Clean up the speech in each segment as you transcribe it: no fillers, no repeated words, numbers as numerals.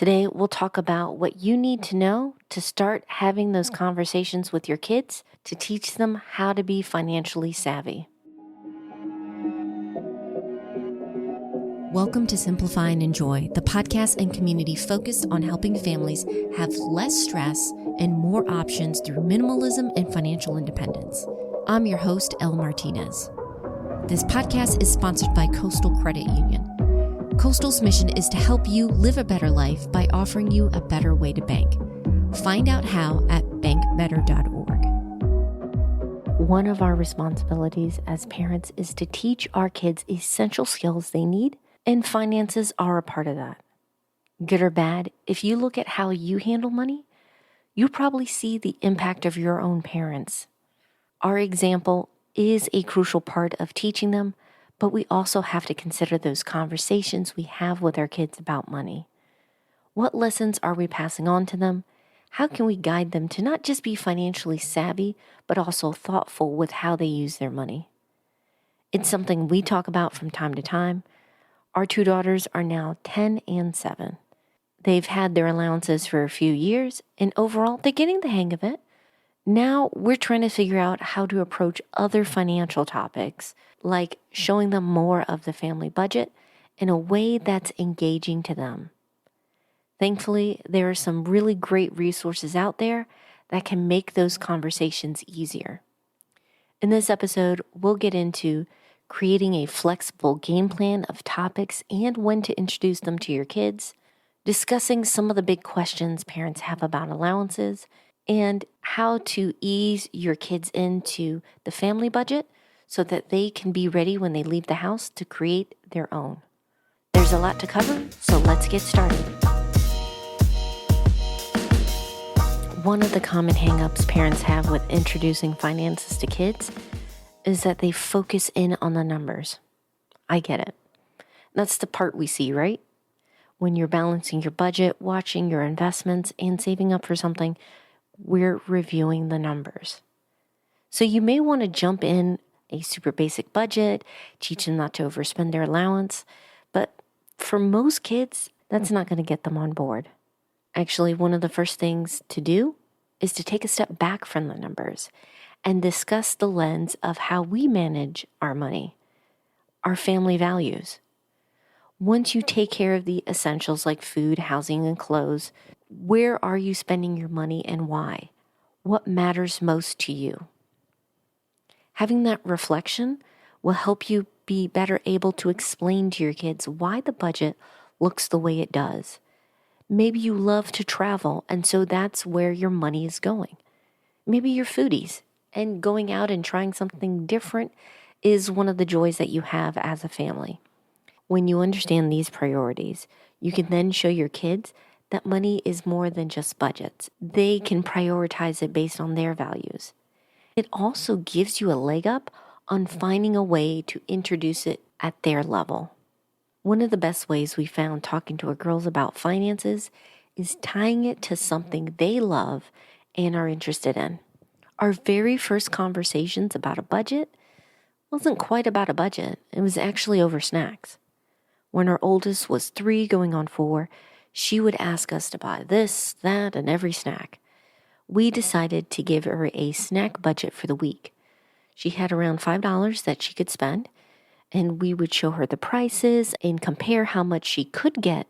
Today, we'll talk about what you need to know to start having those conversations with your kids to teach them how to be financially savvy. Welcome to Simplify and Enjoy, the podcast and community focused on helping families have less stress and more options through minimalism and financial independence. I'm your host, Elle Martinez. This podcast is sponsored by Coastal Credit Union. Coastal's mission is to help you live a better life by offering you a better way to bank. Find out how at bankbetter.org. One of our responsibilities as parents is to teach our kids essential skills they need, and finances are a part of that. Good or bad, if you look at how you handle money, you probably see the impact of your own parents. Our example is a crucial part of teaching them, but we also have to consider those conversations we have with our kids about money. What lessons are we passing on to them? How can we guide them to not just be financially savvy, but also thoughtful with how they use their money? It's something we talk about from time to time. Our two daughters are now 10 and 7. They've had their allowances for a few years, and overall, they're getting the hang of it. Now we're trying to figure out how to approach other financial topics, like showing them more of the family budget in a way that's engaging to them. Thankfully, there are some really great resources out there that can make those conversations easier. In this episode, we'll get into creating a flexible game plan of topics and when to introduce them to your kids, discussing some of the big questions parents have about allowances, and how to ease your kids into the family budget so that they can be ready when they leave the house to create their own. There's a lot to cover, so let's get started. One of the common hang-ups parents have with introducing finances to kids is that they focus in on the numbers. I get it. That's the part we see, right? When you're balancing your budget, watching your investments, and saving up for something, we're reviewing the numbers. So you may want to jump in a super basic budget, teach them not to overspend their allowance, but for most kids, that's not going to get them on board. Actually, one of the first things to do is to take a step back from the numbers and discuss the lens of how we manage our money, our family values. Once you take care of the essentials like food, housing, and clothes, where are you spending your money and why? What matters most to you? Having that reflection will help you be better able to explain to your kids why the budget looks the way it does. Maybe you love to travel, and so that's where your money is going. Maybe you're foodies, and going out and trying something different is one of the joys that you have as a family. When you understand these priorities, you can then show your kids that money is more than just budgets. They can prioritize it based on their values. It also gives you a leg up on finding a way to introduce it at their level. One of the best ways we found talking to our girls about finances is tying it to something they love and are interested in. Our very first conversations about a budget wasn't quite about a budget. It was actually over snacks. When our oldest was 3 going on 4, she would ask us to buy this, that, and every snack. We decided to give her a snack budget for the week. She had around $5 that she could spend, and we would show her the prices and compare how much she could get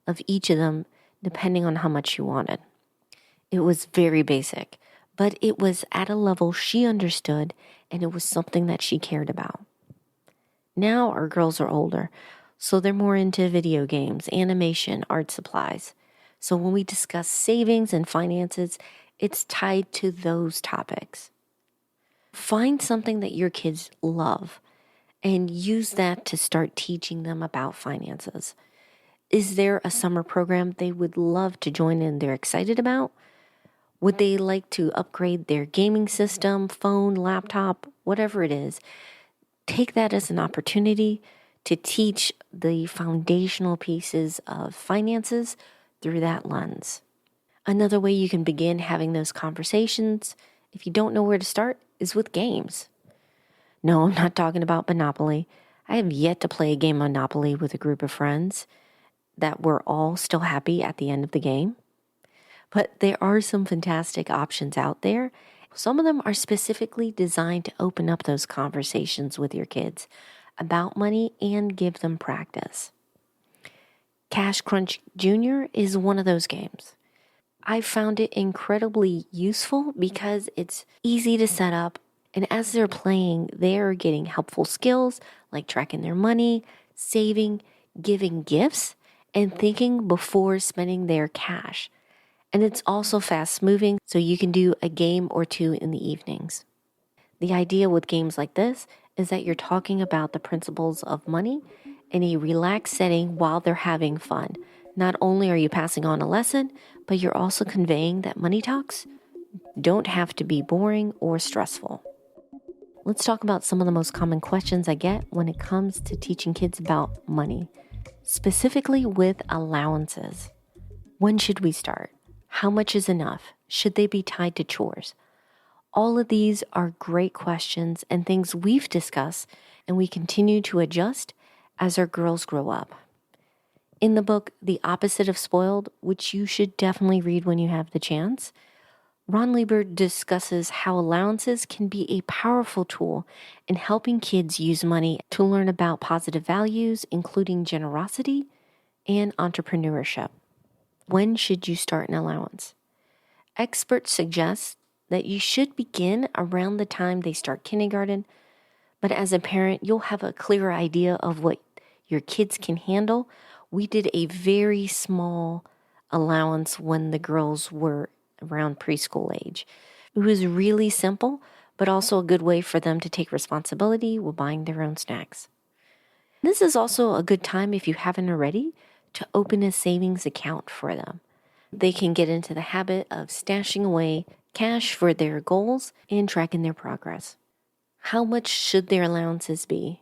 of each of them depending on how much she wanted. It was very basic, but it was at a level she understood, and it was something that she cared about. Now our girls are older, so they're more into video games, animation, art supplies. So when we discuss savings and finances, it's tied to those topics. Find something that your kids love and use that to start teaching them about finances. Is there a summer program they would love to join in they're excited about? Would they like to upgrade their gaming system, phone, laptop, whatever it is? Take that as an opportunity to teach the foundational pieces of finances through that lens. Another way you can begin having those conversations, if you don't know where to start, is with games. No, I'm not talking about Monopoly. I have yet to play a game of Monopoly with a group of friends. that we're all still happy at the end of the game. But there are some fantastic options out there. Some of them are specifically designed to open up those conversations with your kids about money and give them practice. Cash Crunch Jr. is one of those games. I found it incredibly useful because it's easy to set up, and as they're playing, they're getting helpful skills like tracking their money, saving, giving gifts, and thinking before spending their cash. And it's also fast moving, so you can do a game or two in the evenings. The idea with games like this is that you're talking about the principles of money in a relaxed setting while they're having fun. Not only are you passing on a lesson, but you're also conveying that money talks don't have to be boring or stressful. Let's talk about some of the most common questions I get when it comes to teaching kids about money, specifically with allowances. When should we start? How much is enough? Should they be tied to chores? All of these are great questions and things we've discussed, and we continue to adjust as our girls grow up. In the book, The Opposite of Spoiled, which you should definitely read when you have the chance, Ron Lieber discusses how allowances can be a powerful tool in helping kids use money to learn about positive values, including generosity and entrepreneurship. When should you start an allowance? Experts suggest that you should begin around the time they start kindergarten, but as a parent, you'll have a clearer idea of what your kids can handle. We did a very small allowance when the girls were around preschool age. It was really simple, but also a good way for them to take responsibility with buying their own snacks. This is also a good time, if you haven't already, to open a savings account for them. They can get into the habit of stashing away cash for their goals and tracking their progress. How much should their allowances be?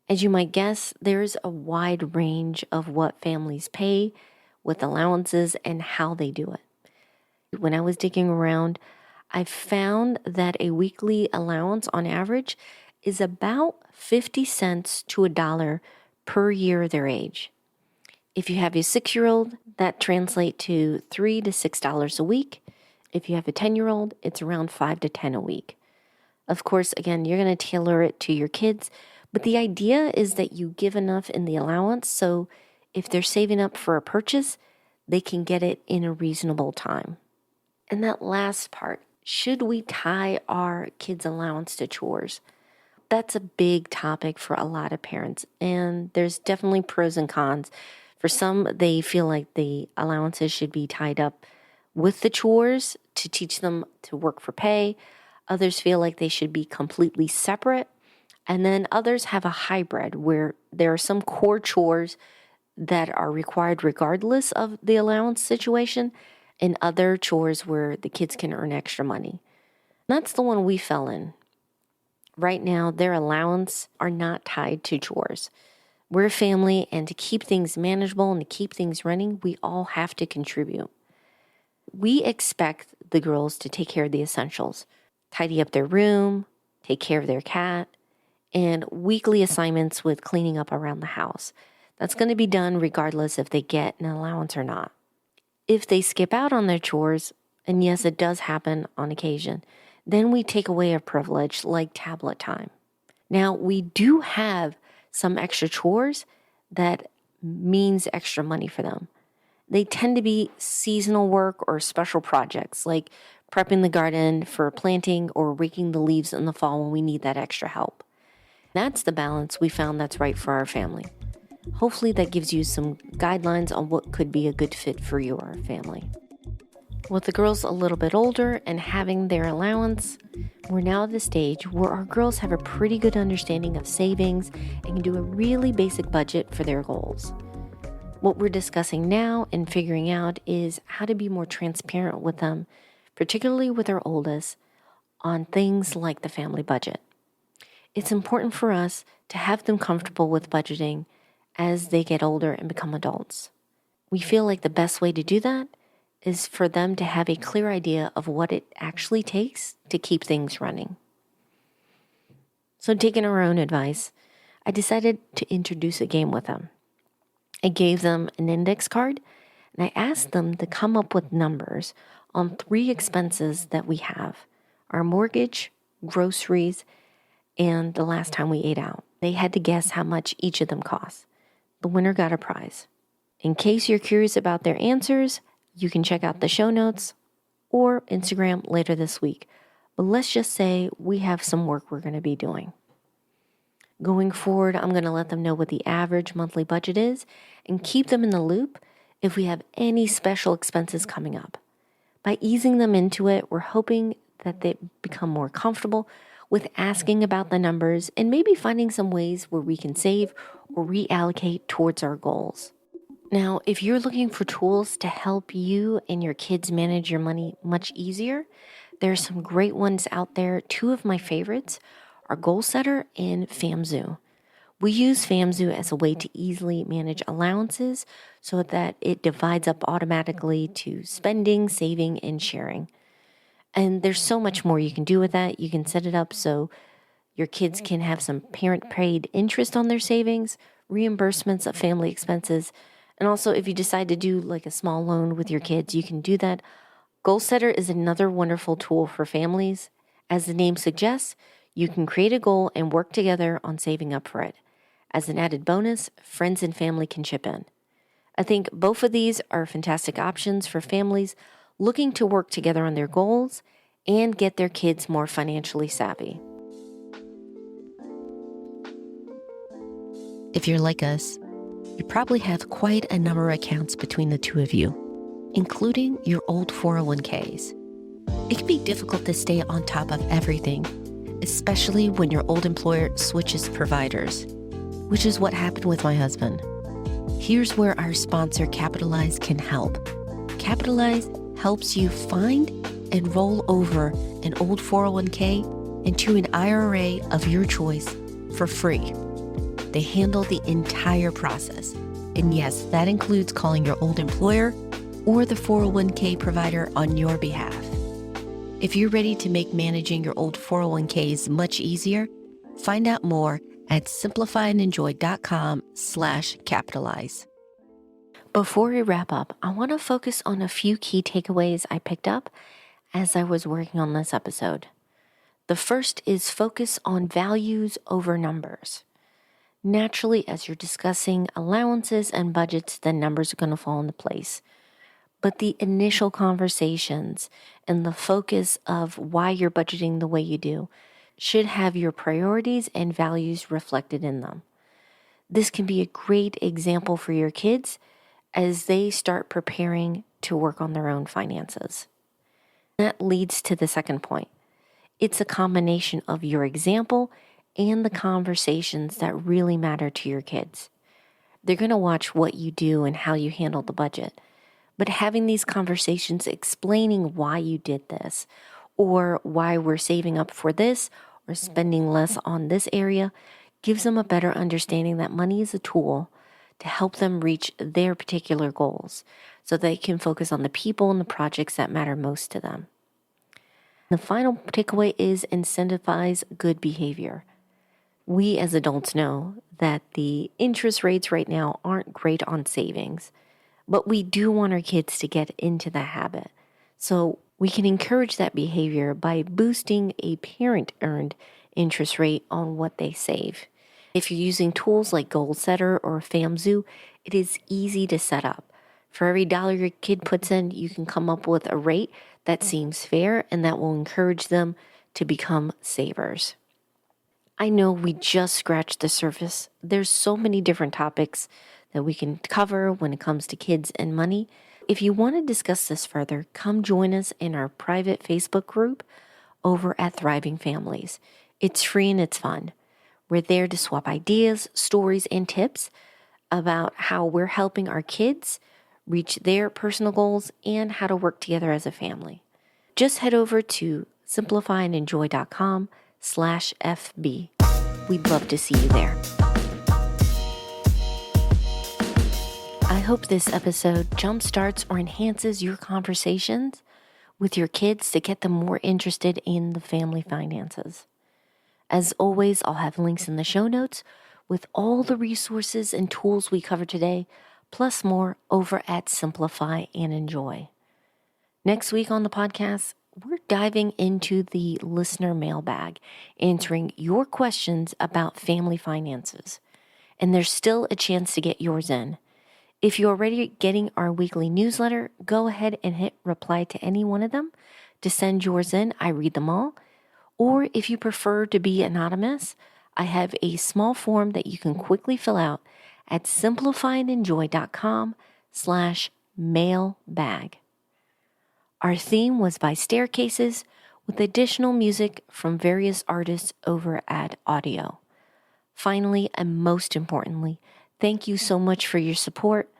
As you might guess, there's a wide range of what families pay with allowances and how they do it. When I was digging around, I found that a weekly allowance on average is about 50 cents to $1 per year their age. If you have a 6-year-old, that translates to $3 to $6 a week. If you have a 10-year-old, it's around $5 to $10 a week. Of course, again, you're going to tailor it to your kids, but the idea is that you give enough in the allowance so if they're saving up for a purchase, they can get it in a reasonable time. And that last part, should we tie our kids' allowance to chores? That's a big topic for a lot of parents, and there's definitely pros and cons. For some, they feel like the allowances should be tied up with the chores to teach them to work for pay. Others feel like they should be completely separate. And then others have a hybrid where there are some core chores that are required regardless of the allowance situation, and other chores where the kids can earn extra money. That's the one we fell in. Right now, their allowance are not tied to chores. We're a family, and to keep things manageable and to keep things running, we all have to contribute. We expect the girls to take care of the essentials, tidy up their room, take care of their cat, and weekly assignments with cleaning up around the house. That's going to be done regardless if they get an allowance or not. If they skip out on their chores, and yes, it does happen on occasion, then we take away a privilege like tablet time. Now, we do have some extra chores that means extra money for them. They tend to be seasonal work or special projects like prepping the garden for planting or raking the leaves in the fall when we need that extra help. That's the balance we found that's right for our family. Hopefully that gives you some guidelines on what could be a good fit for your family. With the girls a little bit older and having their allowance, we're now at the stage where our girls have a pretty good understanding of savings and can do a really basic budget for their goals. What we're discussing now and figuring out is how to be more transparent with them, particularly with our oldest, on things like the family budget. It's important for us to have them comfortable with budgeting as they get older and become adults. We feel like the best way to do that is for them to have a clear idea of what it actually takes to keep things running. So taking our own advice, I decided to introduce a game with them. I gave them an index card and I asked them to come up with numbers on 3 expenses that we have: our mortgage, groceries, and the last time we ate out. They had to guess how much each of them cost. The winner got a prize. In case you're curious about their answers, you can check out the show notes or Instagram later this week. But let's just say we have some work we're going to be doing. Going forward, I'm going to let them know what the average monthly budget is and keep them in the loop if we have any special expenses coming up. By easing them into it, we're hoping that they become more comfortable with asking about the numbers and maybe finding some ways where we can save or reallocate towards our goals. Now, if you're looking for tools to help you and your kids manage your money much easier, there are some great ones out there. 2 of my favorites are Goal Setter and FamZoo. We use FamZoo as a way to easily manage allowances so that it divides up automatically to spending, saving, and sharing. And there's so much more you can do with that. You can set it up so your kids can have some parent-paid interest on their savings, reimbursements of family expenses, and also if you decide to do like a small loan with your kids, you can do that. Goal Setter is another wonderful tool for families. As the name suggests, you can create a goal and work together on saving up for it. As an added bonus, friends and family can chip in. I think both of these are fantastic options for families looking to work together on their goals and get their kids more financially savvy. If you're like us, you probably have quite a number of accounts between the 2 of you, including your old 401ks. It can be difficult to stay on top of everything, especially when your old employer switches providers, which is what happened with my husband. Here's where our sponsor, Capitalize, can help. Capitalize helps you find and roll over an old 401k into an IRA of your choice for free. They handle the entire process. And yes, that includes calling your old employer or the 401k provider on your behalf. If you're ready to make managing your old 401ks much easier, find out more at simplifyandenjoy.com/capitalize. Before we wrap up, I want to focus on a few key takeaways I picked up as I was working on this episode. The first is focus on values over numbers. Naturally, as you're discussing allowances and budgets, the numbers are going to fall into place. But the initial conversations and the focus of why you're budgeting the way you do should have your priorities and values reflected in them. This can be a great example for your kids as they start preparing to work on their own finances. That leads to the second point. It's a combination of your example and the conversations that really matter to your kids. They're going to watch what you do and how you handle the budget. But having these conversations explaining why you did this or why we're saving up for this or spending less on this area gives them a better understanding that money is a tool to help them reach their particular goals so they can focus on the people and the projects that matter most to them. The final takeaway is incentivize good behavior. We as adults know that the interest rates right now aren't great on savings, but we do want our kids to get into the habit. So we can encourage that behavior by boosting a parent-earned interest rate on what they save. If you're using tools like Goal Setter or FamZoo, it is easy to set up. For every dollar your kid puts in, you can come up with a rate that seems fair and that will encourage them to become savers. I know we just scratched the surface. There's so many different topics that we can cover when it comes to kids and money. If you want to discuss this further, come join us in our private Facebook group over at Thriving Families. It's free and it's fun. We're there to swap ideas, stories, and tips about how we're helping our kids reach their personal goals and how to work together as a family. Just head over to simplifyandenjoy.com/FB. We'd love to see you there. I hope this episode jumpstarts or enhances your conversations with your kids to get them more interested in the family finances. As always, I'll have links in the show notes with all the resources and tools we covered today, plus more over at Simplify and Enjoy. Next week on the podcast, we're diving into the listener mailbag, answering your questions about family finances. And there's still a chance to get yours in. If you're already getting our weekly newsletter, go ahead and hit reply to any one of them to send yours in. I read them all. Or if you prefer to be anonymous, I have a small form that you can quickly fill out at simplifiedandenjoy.com/mailbag. Our theme was by Staircases, with additional music from various artists over at Audio. Finally, and most importantly, thank you so much for your support.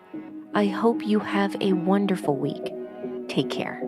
I hope you have a wonderful week. Take care.